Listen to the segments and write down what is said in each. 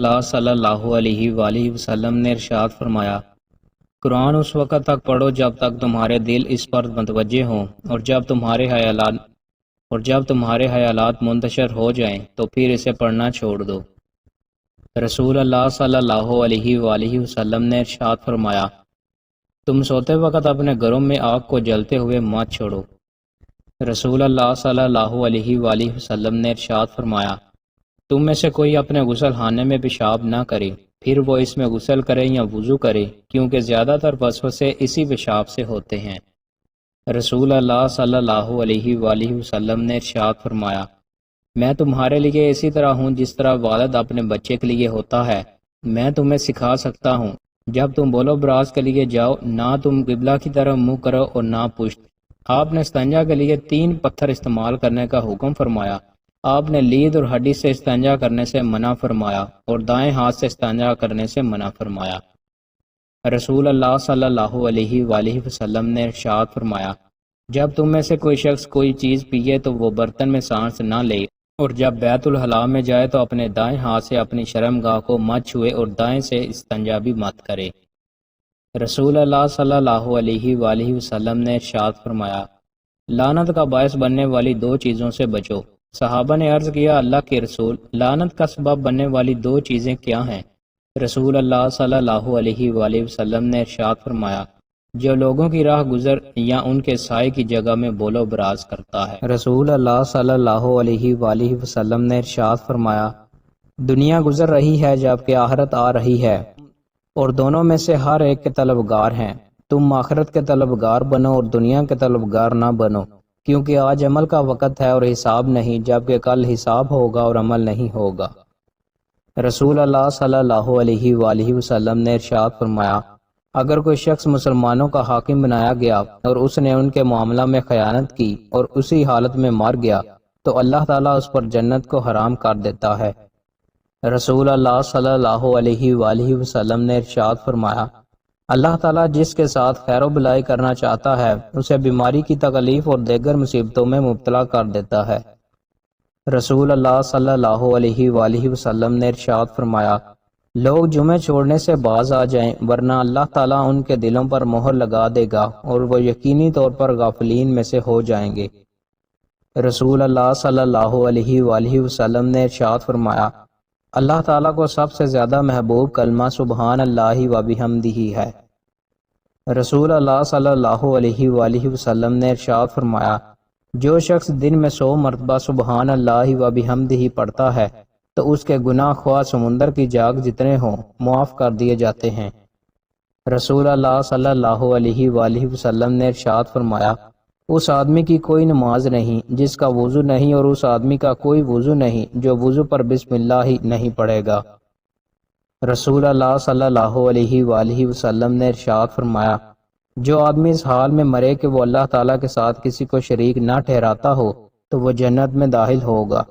اللہ صلی اللہ علیہ وآلہ وسلم نے ارشاد فرمایا، قرآن اس وقت تک پڑھو جب تک تمہارے دل اس پر متوجہ ہوں، اور جب تمہارے خیالات منتشر ہو جائیں تو پھر اسے پڑھنا چھوڑ دو۔ رسول اللہ صلی اللہ علیہ وآلہ وسلم نے ارشاد فرمایا، تم سوتے وقت اپنے گھروں میں آگ کو جلتے ہوئے مت چھوڑو۔ رسول اللہ صلی اللہ علیہ وآلہ وسلم نے ارشاد فرمایا، تم میں سے کوئی اپنے غسل خانے میں پیشاب نہ کرے، پھر وہ اس میں غسل کرے یا وضو کرے، کیونکہ زیادہ تر وسوسے اسی پیشاب سے ہوتے ہیں۔ رسول اللہ صلی اللہ علیہ وآلہ وسلم نے ارشاد فرمایا، میں تمہارے لیے اسی طرح ہوں جس طرح والد اپنے بچے کے لیے ہوتا ہے۔ میں تمہیں سکھا سکتا ہوں، جب تم بولو براز کے لیے جاؤ، نہ تم قبلہ کی طرف منہ کرو اور نہ پشت۔ آپ نے استنجا کے لیے 3 پتھر استعمال کرنے کا حکم فرمایا۔ آپ نے لید اور ہڈی سے استنجا کرنے سے منع فرمایا اور دائیں ہاتھ سے استنجا کرنے سے منع فرمایا۔ رسول اللہ صلی اللہ علیہ وآلہ وسلم نے ارشاد فرمایا، جب تم میں سے کوئی شخص کوئی چیز پیے تو وہ برتن میں سانس نہ لے، اور جب بیت الخلاء میں جائے تو اپنے دائیں ہاتھ سے اپنی شرمگاہ کو مت چھوئے اور دائیں سے استنجا بھی مت کرے۔ رسول اللہ صلی اللہ علیہ وآلہ وسلم نے ارشاد فرمایا، لعنت کا باعث بننے والی 2 چیزوں سے بچو۔ صحابہ نے عرض کیا، اللہ کے رسول، لعنت کا سبب بننے والی 2 چیزیں کیا ہیں؟ رسول اللہ صلی اللہ علیہ وآلہ وسلم نے ارشاد فرمایا، جو لوگوں کی راہ گزر یا ان کے سائے کی جگہ میں بولو براز کرتا ہے۔ رسول اللہ صلی اللہ علیہ وآلہ وسلم نے ارشاد فرمایا، دنیا گزر رہی ہے جبکہ آخرت آ رہی ہے، اور دونوں میں سے ہر ایک کے طلبگار ہیں۔ تم آخرت کے طلبگار بنو اور دنیا کے طلبگار نہ بنو، کیونکہ آج عمل کا وقت ہے اور حساب نہیں، جبکہ کل حساب ہوگا اور عمل نہیں ہوگا۔ رسول اللہ صلی اللہ علیہ وآلہ وسلم نے ارشاد فرمایا، اگر کوئی شخص مسلمانوں کا حاکم بنایا گیا اور اس نے ان کے معاملہ میں خیانت کی اور اسی حالت میں مر گیا تو اللہ تعالیٰ اس پر جنت کو حرام کر دیتا ہے۔ رسول اللہ صلی اللہ علیہ وآلہ وسلم نے ارشاد فرمایا، اللہ تعالیٰ جس کے ساتھ خیر و بلائی کرنا چاہتا ہے اسے بیماری کی تکلیف اور دیگر مصیبتوں میں مبتلا کر دیتا ہے۔ رسول اللہ صلی اللہ علیہ وآلہ وسلم نے ارشاد فرمایا، لوگ جمعے چھوڑنے سے باز آ جائیں، ورنہ اللہ تعالیٰ ان کے دلوں پر مہر لگا دے گا اور وہ یقینی طور پر غافلین میں سے ہو جائیں گے۔ رسول اللہ صلی اللہ علیہ وآلہ وسلم نے ارشاد فرمایا، اللہ تعالیٰ کو سب سے زیادہ محبوب کلمہ سبحان اللہ و بحمدہ ہے۔ رسول اللہ صلی اللہ علیہ وآلہ وسلم نے ارشاد فرمایا، جو شخص دن میں 100 مرتبہ سبحان اللہ و بحمدہ پڑھتا ہے تو اس کے گناہ خواہ سمندر کی جاگ جتنے ہوں معاف کر دیے جاتے ہیں۔ رسول اللہ صلی اللہ علیہ وآلہ وسلم نے ارشاد فرمایا، اس آدمی کی کوئی نماز نہیں جس کا وضو نہیں، اور اس آدمی کا کوئی وضو نہیں جو وضو پر بسم اللہ ہی نہیں پڑھے گا۔ رسول اللہ صلی اللہ علیہ وآلہ وسلم نے ارشاد فرمایا، جو آدمی اس حال میں مرے کہ وہ اللہ تعالیٰ کے ساتھ کسی کو شریک نہ ٹھہراتا ہو تو وہ جنت میں داخل ہوگا۔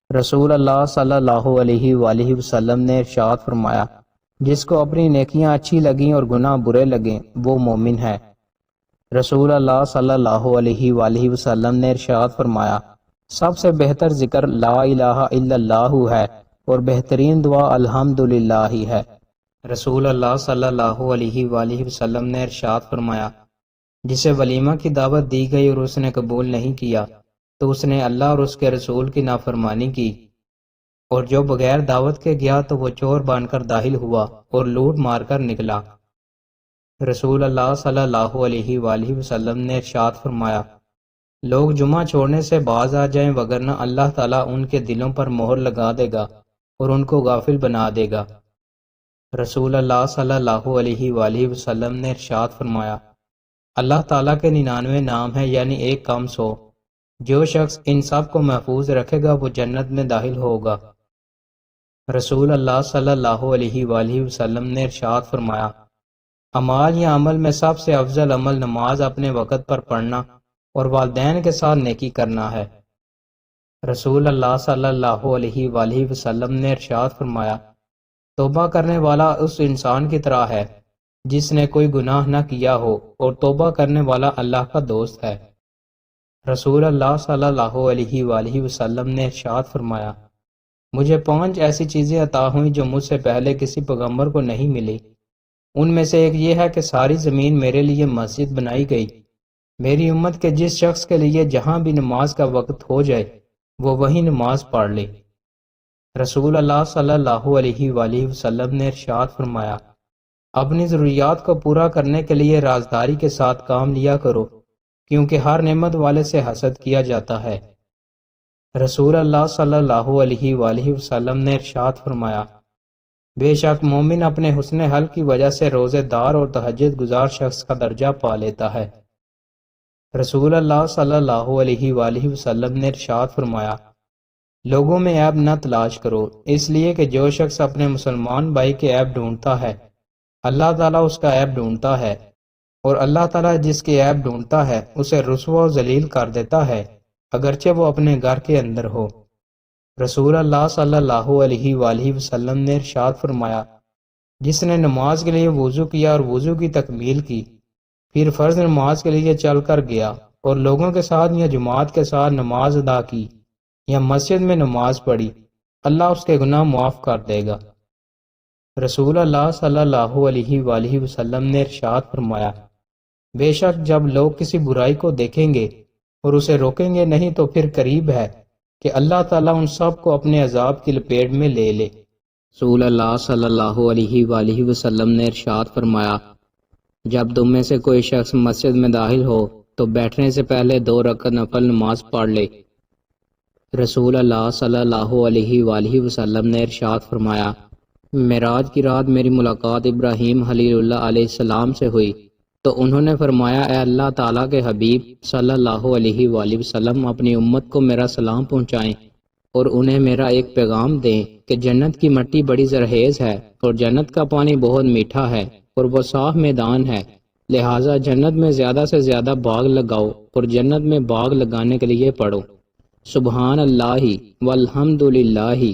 رسول اللہ صلی اللہ علیہ وآلہ وسلم نے ارشاد فرمایا، جس کو اپنی نیکیاں اچھی لگیں اور گناہ برے لگیں وہ مومن ہے۔ رسول اللہ صلی اللہ علیہ وآلہ وسلم نے ارشاد فرمایا، سب سے بہتر ذکر لا الہ الا اللہ ہے اور بہترین دعا الحمدللہ ہی ہے۔ رسول اللہ صلی اللہ علیہ وآلہ وسلم نے ارشاد فرمایا، جسے ولیمہ کی دعوت دی گئی اور اس نے قبول نہیں کیا تو اس نے اللہ اور اس کے رسول کی نافرمانی کی، اور جو بغیر دعوت کے گیا تو وہ چور بن کر داخل ہوا اور لوٹ مار کر نکلا۔ رسول اللہ صلی اللہ علیہ وآلہ وسلم نے ارشاد فرمایا، لوگ جمعہ چھوڑنے سے باز آ جائیں، وگرنہ اللہ تعالیٰ ان کے دلوں پر مہر لگا دے گا اور ان کو غافل بنا دے گا۔ رسول اللہ صلی اللہ علیہ وآلہ وسلم نے ارشاد فرمایا، اللہ تعالیٰ کے 99 نام ہیں، یعنی ایک کم 100۔ جو شخص ان سب کو محفوظ رکھے گا وہ جنت میں داخل ہوگا۔ رسول اللہ صلی اللہ علیہ وآلہ وسلم نے ارشاد فرمایا، اعمال یا عمل میں سب سے افضل عمل نماز اپنے وقت پر پڑھنا اور والدین کے ساتھ نیکی کرنا ہے۔ رسول اللہ صلی اللہ علیہ وآلہ وسلم نے ارشاد فرمایا، توبہ کرنے والا اس انسان کی طرح ہے جس نے کوئی گناہ نہ کیا ہو، اور توبہ کرنے والا اللہ کا دوست ہے۔ رسول اللہ صلی اللہ علیہ وآلہ وسلم نے ارشاد فرمایا، مجھے 5 ایسی چیزیں عطا ہوئیں جو مجھ سے پہلے کسی پیغمبر کو نہیں ملی۔ ان میں سے ایک یہ ہے کہ ساری زمین میرے لیے مسجد بنائی گئی۔ میری امت کے جس شخص کے لیے جہاں بھی نماز کا وقت ہو جائے وہ وہیں نماز پڑھ لے۔ رسول اللہ صلی اللہ علیہ وآلہ وسلم نے ارشاد فرمایا، اپنی ضروریات کو پورا کرنے کے لیے رازداری کے ساتھ کام لیا کرو، کیونکہ ہر نعمت والے سے حسد کیا جاتا ہے۔ رسول اللہ صلی اللہ علیہ وآلہ وسلم نے ارشاد فرمایا، بے شک مومن اپنے حسن حل کی وجہ سے روزے دار اور تہجد گزار شخص کا درجہ پا لیتا ہے۔ رسول اللہ صلی اللہ علیہ وآلہ وسلم نے ارشاد فرمایا، لوگوں میں عیب نہ تلاش کرو، اس لیے کہ جو شخص اپنے مسلمان بھائی کے عیب ڈھونڈتا ہے اللہ تعالیٰ اس کا عیب ڈھونڈتا ہے، اور اللہ تعالیٰ جس کے عیب ڈھونڈتا ہے اسے رسوا و ذلیل کر دیتا ہے، اگرچہ وہ اپنے گھر کے اندر ہو۔ رسول اللہ صلی اللہ علیہ وآلہ وسلم نے ارشاد فرمایا، جس نے نماز کے لیے وضو کیا اور وضو کی تکمیل کی، پھر فرض نماز کے لیے چل کر گیا اور لوگوں کے ساتھ یا جماعت کے ساتھ نماز ادا کی یا مسجد میں نماز پڑھی، اللہ اس کے گناہ معاف کر دے گا۔ رسول اللہ صلی اللہ علیہ وآلہ وسلم نے ارشاد فرمایا، بے شک جب لوگ کسی برائی کو دیکھیں گے اور اسے روکیں گے نہیں تو پھر قریب ہے کہ اللہ تعالیٰ ان سب کو اپنے عذاب کی لپیٹ میں لے لے۔ رسول اللہ صلی اللہ علیہ وآلہ وسلم نے ارشاد فرمایا، جب تم میں سے کوئی شخص مسجد میں داخل ہو تو بیٹھنے سے پہلے 2 رکعت نفل نماز پڑھ لے۔ رسول اللہ صلی اللہ علیہ وآلہ وسلم نے ارشاد فرمایا، معراج کی رات میری ملاقات ابراہیم خلیل اللہ علیہ السلام سے ہوئی تو انہوں نے فرمایا، اے اللہ تعالیٰ کے حبیب صلی اللہ علیہ وآلہ وسلم اپنی امت کو میرا سلام پہنچائیں اور انہیں میرا ایک پیغام دیں کہ جنت کی مٹی بڑی زرخیز ہے اور جنت کا پانی بہت میٹھا ہے اور وہ صاف میدان ہے، لہٰذا جنت میں زیادہ سے زیادہ باغ لگاؤ اور جنت میں باغ لگانے کے لیے پڑھو، سبحان اللہ والحمد للہ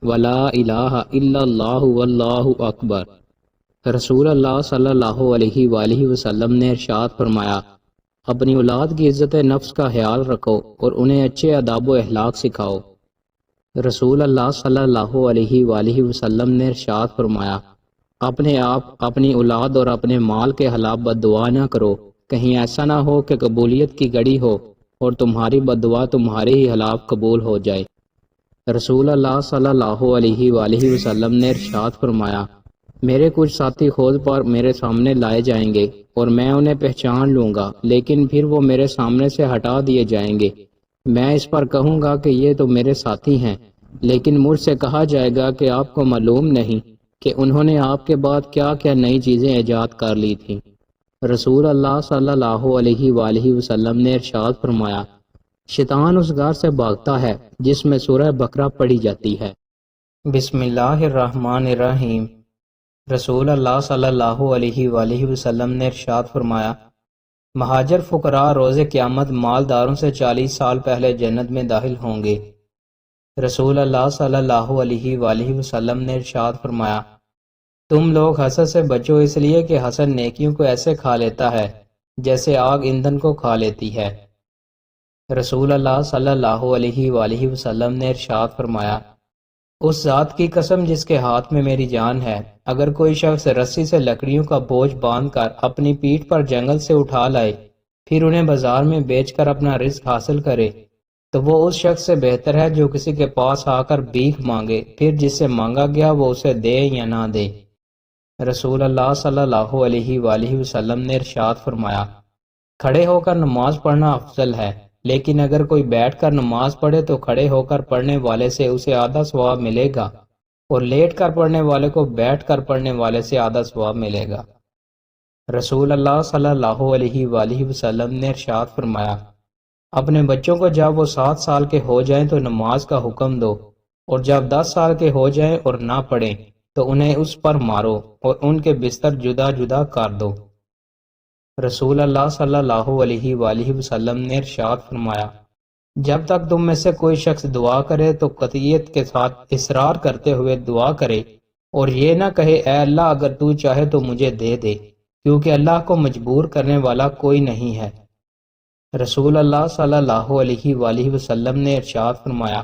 ولا الہ الا اللہ واللہ اکبر۔ رسول اللہ صلی اللہ علیہ وآلہ وسلم نے ارشاد فرمایا، اپنی اولاد کی عزت نفس کا خیال رکھو اور انہیں اچھے آداب و اخلاق سکھاؤ۔ رسول اللہ صلی اللہ علیہ وآلہ وسلم نے ارشاد فرمایا، اپنے آپ، اپنی اولاد اور اپنے مال کے خلاف بد دعا نہ کرو، کہیں ایسا نہ ہو کہ قبولیت کی گھڑی ہو اور تمہاری بد دعا تمہارے ہی خلاف قبول ہو جائے۔ رسول اللہ صلی اللہ علیہ وآلہ وسلم نے ارشاد فرمایا، میرے کچھ ساتھی خود پر میرے سامنے لائے جائیں گے اور میں انہیں پہچان لوں گا، لیکن پھر وہ میرے سامنے سے ہٹا دیے جائیں گے۔ میں اس پر کہوں گا کہ یہ تو میرے ساتھی ہیں، لیکن مجھ سے کہا جائے گا کہ آپ کو معلوم نہیں کہ انہوں نے آپ کے بعد کیا کیا نئی چیزیں ایجاد کر لی تھیں۔ رسول اللہ صلی اللہ علیہ وآلہ وسلم نے ارشاد فرمایا، شیطان اس گھر سے بھاگتا ہے جس میں سورہ بقرہ پڑھی جاتی ہے۔ بسم اللہ الرحمن الرحیم۔ رسول اللہ صلی اللہ علیہ وآلہ وسلم نے ارشاد فرمایا، مہاجر فقراء روز قیامت مالداروں سے 40 سال پہلے جنت میں داخل ہوں گے۔ رسول اللہ صلی اللہ علیہ وآلہ وسلم نے ارشاد فرمایا، تم لوگ حسد سے بچو، اس لیے کہ حسد نیکیوں کو ایسے کھا لیتا ہے جیسے آگ ایندھن کو کھا لیتی ہے۔ رسول اللہ صلی اللہ علیہ وآلہ وسلم نے ارشاد فرمایا، اس ذات کی قسم جس کے ہاتھ میں میری جان ہے، اگر کوئی شخص رسی سے لکڑیوں کا بوجھ باندھ کر اپنی پیٹھ پر جنگل سے اٹھا لائے پھر انہیں بازار میں بیچ کر اپنا رزق حاصل کرے تو وہ اس شخص سے بہتر ہے جو کسی کے پاس آ کر بھیک مانگے، پھر جس سے مانگا گیا وہ اسے دے یا نہ دے۔ رسول اللہ صلی اللہ علیہ وآلہ وسلم نے ارشاد فرمایا، کھڑے ہو کر نماز پڑھنا افضل ہے، لیکن اگر کوئی بیٹھ کر نماز پڑھے تو کھڑے ہو کر پڑھنے والے سے اسے آدھا ثواب ملے گا اور لیٹ کر پڑھنے والے کو بیٹھ کر پڑھنے والے سے آدھا ثواب ملے گا۔ رسول اللہ صلی اللہ علیہ وآلہ وسلم نے ارشاد فرمایا، اپنے بچوں کو جب وہ 7 سال کے ہو جائیں تو نماز کا حکم دو، اور جب 10 سال کے ہو جائیں اور نہ پڑھیں تو انہیں اس پر مارو اور ان کے بستر جدا جدا کر دو۔ رسول اللہ صلی اللہ علیہ وآلہ وسلم نے ارشاد فرمایا، جب تک تم میں سے کوئی شخص دعا کرے تو قطعیت کے ساتھ اصرار کرتے ہوئے دعا کرے اور یہ نہ کہے اے اللہ اگر تو چاہے تو مجھے دے دے، کیونکہ اللہ کو مجبور کرنے والا کوئی نہیں ہے۔ رسول اللہ صلی اللہ علیہ وآلہ وسلم نے ارشاد فرمایا،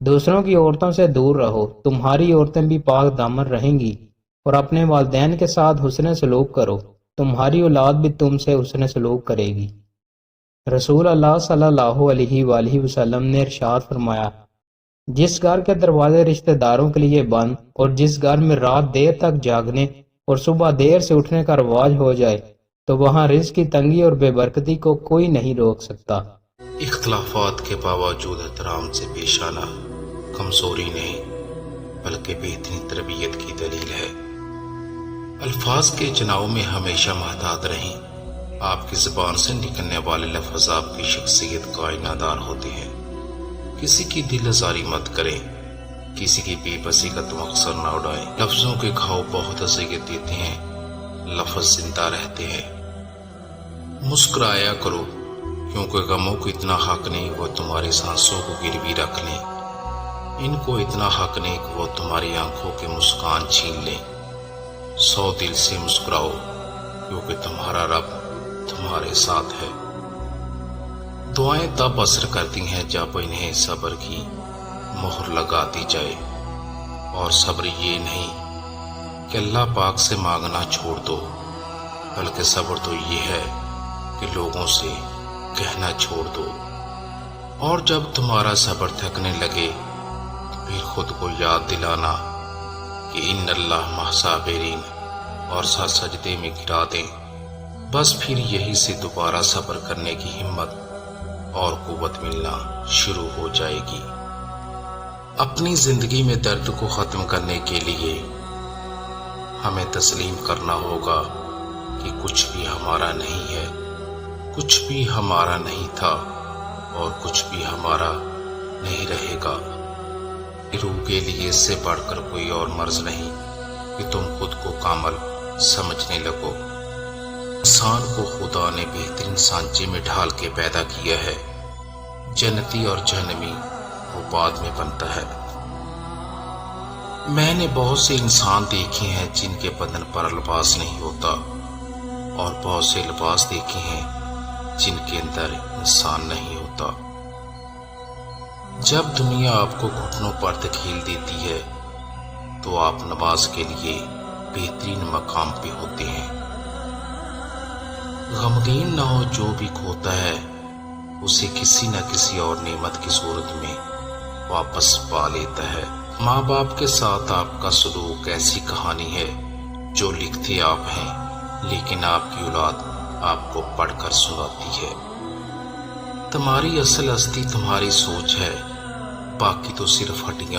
دوسروں کی عورتوں سے دور رہو، تمہاری عورتیں بھی پاک دامن رہیں گی، اور اپنے والدین کے ساتھ حسن سلوک کرو، تمہاری اولاد بھی تم سے حسن سلوک کرے گی۔ رسول اللہ صلی اللہ علیہ وآلہ وسلم نے ارشاد فرمایا، جس گھر کے دروازے رشتہ داروں کے لیے بند اور جس گھر میں رات دیر تک جاگنے اور صبح دیر سے اٹھنے کا رواج ہو جائے تو وہاں رزق کی تنگی اور بے برکتی کو کوئی نہیں روک سکتا۔ اختلافات کے باوجود احترام سے پیش آنا کمزوری نہیں بلکہ بہترین تربیت کی دلیل ہے۔ الفاظ کے چناؤ میں ہمیشہ محتاط رہیں، آپ کی زبان سے نکلنے والے لفظ آپ کی شخصیت کا آئینہ دار ہوتے ہیں۔ کسی کی دل آزاری مت کریں، کسی کی بے بسی کا تمغصر نہ اڑائیں۔ لفظوں کے گھاؤ بہت اذیت دیتے ہیں، لفظ زندہ رہتے ہیں۔ مسکرایا کرو، کیونکہ غموں کو اتنا حق نہیں وہ تمہاری سانسوں کو گروی رکھ لیں، ان کو اتنا حق نہیں کہ وہ تمہاری آنکھوں کے مسکان چھین لیں۔ 100 دل سے مسکراؤ، کیونکہ تمہارا رب تمہارے ساتھ ہے۔ دعائیں تب اثر کرتی ہیں جب انہیں صبر کی مہر لگا دی جائے، اور صبر یہ نہیں کہ اللہ پاک سے مانگنا چھوڑ دو، بلکہ صبر تو یہ ہے کہ لوگوں سے کہنا چھوڑ دو۔ اور جب تمہارا صبر تھکنے لگے تو پھر خود کو یاد دلانا کہ ان اللہ مع صابرین اور ساتھ سجدے میں گرا دیں، بس پھر یہی سے دوبارہ صبر کرنے کی ہمت اور قوت ملنا شروع ہو جائے گی۔ اپنی زندگی میں درد کو ختم کرنے کے لیے ہمیں تسلیم کرنا ہوگا کہ کچھ بھی ہمارا نہیں ہے، کچھ بھی ہمارا نہیں تھا اور کچھ بھی ہمارا نہیں رہے گا۔ روح کے لیے اس سے بڑھ کر کوئی اور مرض نہیں کہ تم خود کو کامل سمجھنے لگو۔ انسان کو خدا نے بہترین سانچے میں ڈھال کے پیدا کیا ہے، جنتی اور جہنمی وہ بعد میں بنتا ہے۔ میں نے بہت سے انسان دیکھے ہیں جن کے بدن پر لباس نہیں ہوتا، اور بہت سے لباس دیکھے ہیں جن کے اندر انسان نہیں ہوتا۔ جب دنیا آپ کو گھٹنوں پر دھکیل دیتی ہے تو آپ نماز کے لیے بہترین مقام پہ ہوتے ہیں۔ غمگین نہ ہو، جو بھی کھوتا ہے اسے کسی نہ کسی اور نعمت کی صورت میں واپس پا لیتا ہے۔ ماں باپ کے ساتھ آپ کا سلوک ایسی کہانی ہے جو لکھتے آپ ہیں لیکن آپ کی اولاد آپ کو پڑھ کر سناتی ہے۔ تمہاری اصل ہستی تمہاری سوچ ہے، باقی تو صرف ہڈیاں